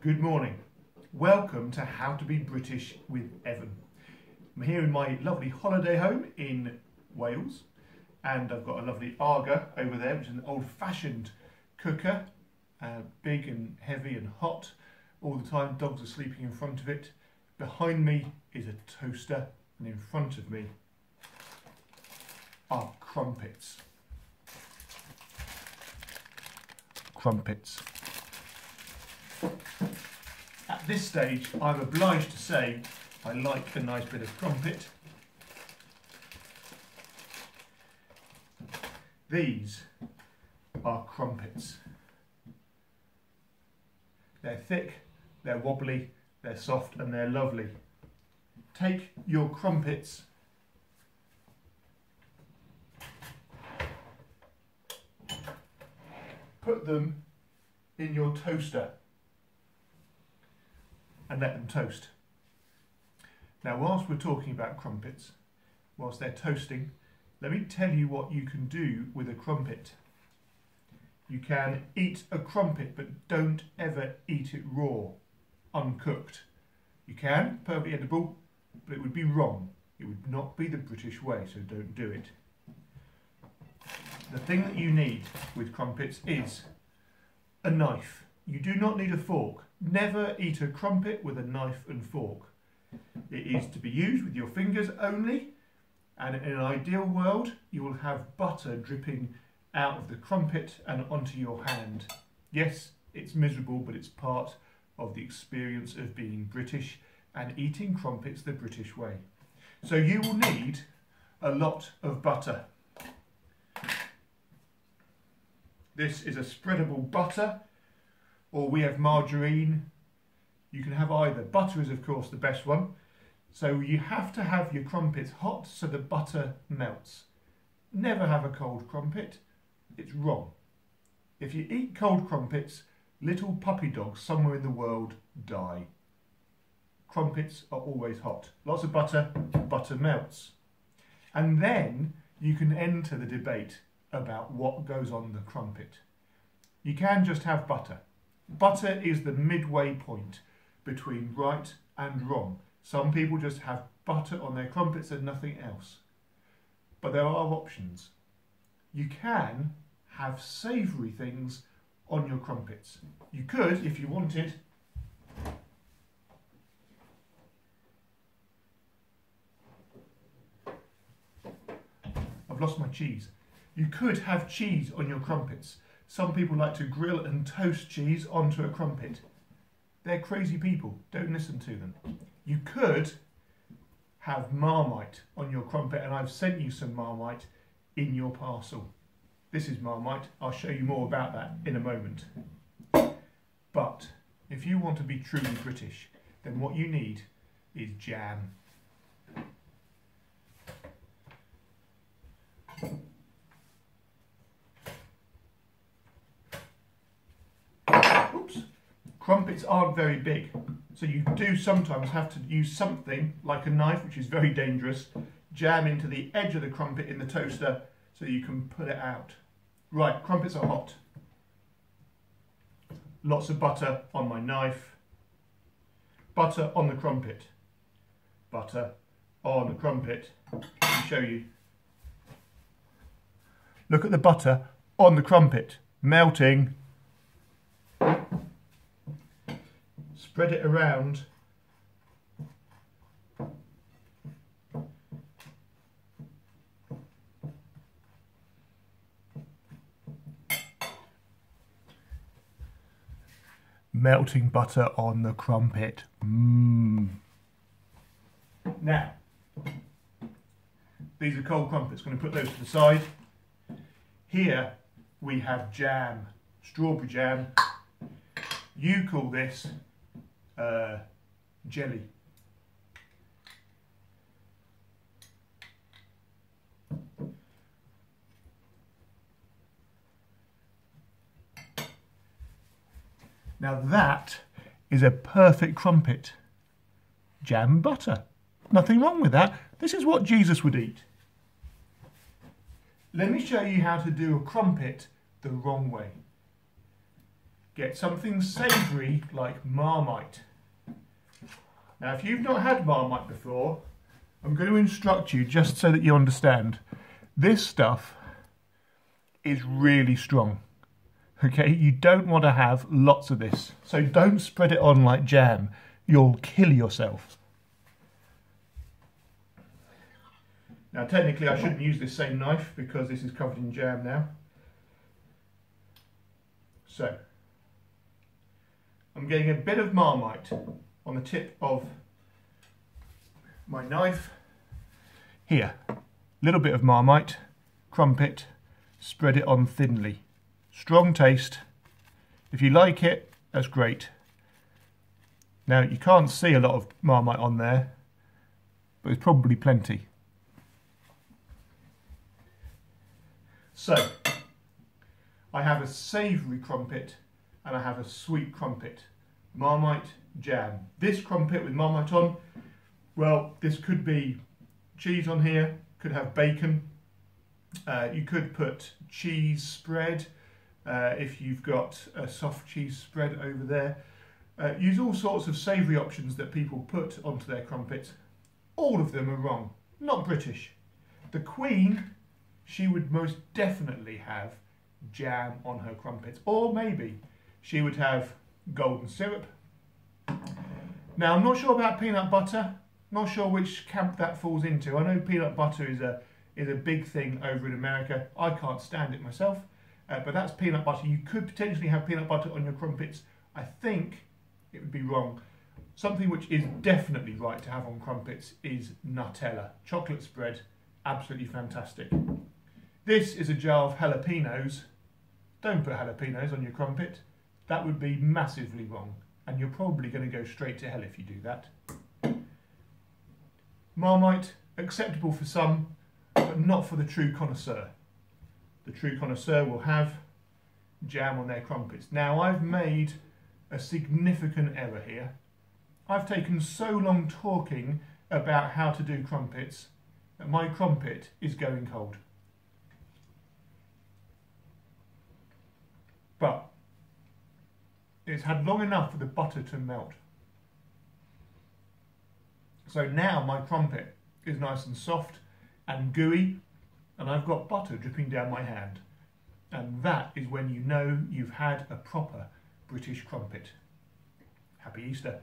Good morning. Welcome to How to Be British with Evan. I'm here in my lovely holiday home in Wales, and I've got a lovely Arga over there, which is an old-fashioned cooker, big and heavy and hot all the time. Dogs are sleeping in front of it. Behind me is a toaster, and in front of me are crumpets. Crumpets. At this stage, I'm obliged to say I like a nice bit of crumpet. These are crumpets. They're thick, they're wobbly, they're soft, and they're lovely. Take your crumpets put them in your toaster and let them toast. Now, whilst we're talking about crumpets, whilst they're toasting, let me tell you what you can do with a crumpet. You can eat a crumpet, but don't ever eat it raw, uncooked. You can, perfectly edible, but it would be wrong. It would not be the British way, so don't do it. The thing that you need with crumpets is a knife. You do not need a fork. Never eat a crumpet with a knife and fork. It is to be used with your fingers only, and in an ideal world you will have butter dripping out of the crumpet and onto your hand. Yes, it's miserable, but it's part of the experience of being British and eating crumpets the British way. So you will need a lot of butter. This is a spreadable butter, or we have margarine. You can have either. Butter is of course the best one. So you have to have your crumpets hot so the butter melts. Never have a cold crumpet. It's wrong. If you eat cold crumpets, little puppy dogs somewhere in the world die. Crumpets are always hot. Lots of butter, butter melts. And then you can enter the debate about what goes on the crumpet. You can just have butter. Butter is the midway point between right and wrong. Some people just have butter on their crumpets and nothing else. But there are options. You can have savoury things on your crumpets. You could, if you wanted, I've lost my cheese. You could have cheese on your crumpets. Some people like to grill and toast cheese onto a crumpet. They're crazy people. Don't listen to them. You could have Marmite on your crumpet, and I've sent you some Marmite in your parcel. This is Marmite. I'll show you more about that in a moment. But if you want to be truly British, then what you need is jam. Oops. Crumpets aren't very big, so you do sometimes have to use something like a knife, which is very dangerous, jam into the edge of the crumpet in the toaster so you can put it out. Right, crumpets are hot. Lots of butter on my knife. Butter on the crumpet. Butter on the crumpet. Let me show you. Look at the butter on the crumpet, melting. Spread it around. Melting butter on the crumpet. Mmm. Now, these are cold crumpets. I'm going to put those to the side. Here we have jam, strawberry jam. You call this jelly. Now that is a perfect crumpet. Jam and butter. Nothing wrong with that. This is what Jesus would eat. Let me show you how to do a crumpet the wrong way. get something savoury like Marmite. Now, if you've not had Marmite before, I'm going to instruct you just so that you understand. This stuff is really strong. Okay, you don't want to have lots of this. So don't spread it on like jam. You'll kill yourself. Now, technically, I shouldn't use this same knife because this is covered in jam now. So, I'm getting a bit of Marmite on the tip of my knife. Here, a little bit of Marmite, crumpet, spread it on thinly. Strong taste. If you like it, that's great. Now, you can't see a lot of Marmite on there, but it's probably plenty. So, I have a savoury crumpet and I have a sweet crumpet. Marmite, jam. This crumpet with Marmite on, well, this could be cheese on here, could have bacon. You could put cheese spread if you've got a soft cheese spread over there. Use all sorts of savoury options that people put onto their crumpets. All of them are wrong. Not British. The Queen, she would most definitely have jam on her crumpets, or maybe she would have golden syrup. Now, I'm not sure about peanut butter. Not sure which camp that falls into. I know peanut butter is a big thing over in America. I can't stand it myself, but that's peanut butter. You could potentially have peanut butter on your crumpets. I think it would be wrong. Something which is definitely right to have on crumpets is Nutella. Chocolate spread, absolutely fantastic. This is a jar of jalapenos. Don't put jalapenos on your crumpet. That would be massively wrong, and you're probably going to go straight to hell if you do that. Marmite, acceptable for some, but not for the true connoisseur. The true connoisseur will have jam on their crumpets. Now, I've made a significant error here. I've taken so long talking about how to do crumpets that my crumpet is going cold. But it's had long enough for the butter to melt. So now my crumpet is nice and soft and gooey, and I've got butter dripping down my hand. And that is when you know you've had a proper British crumpet. Happy Easter.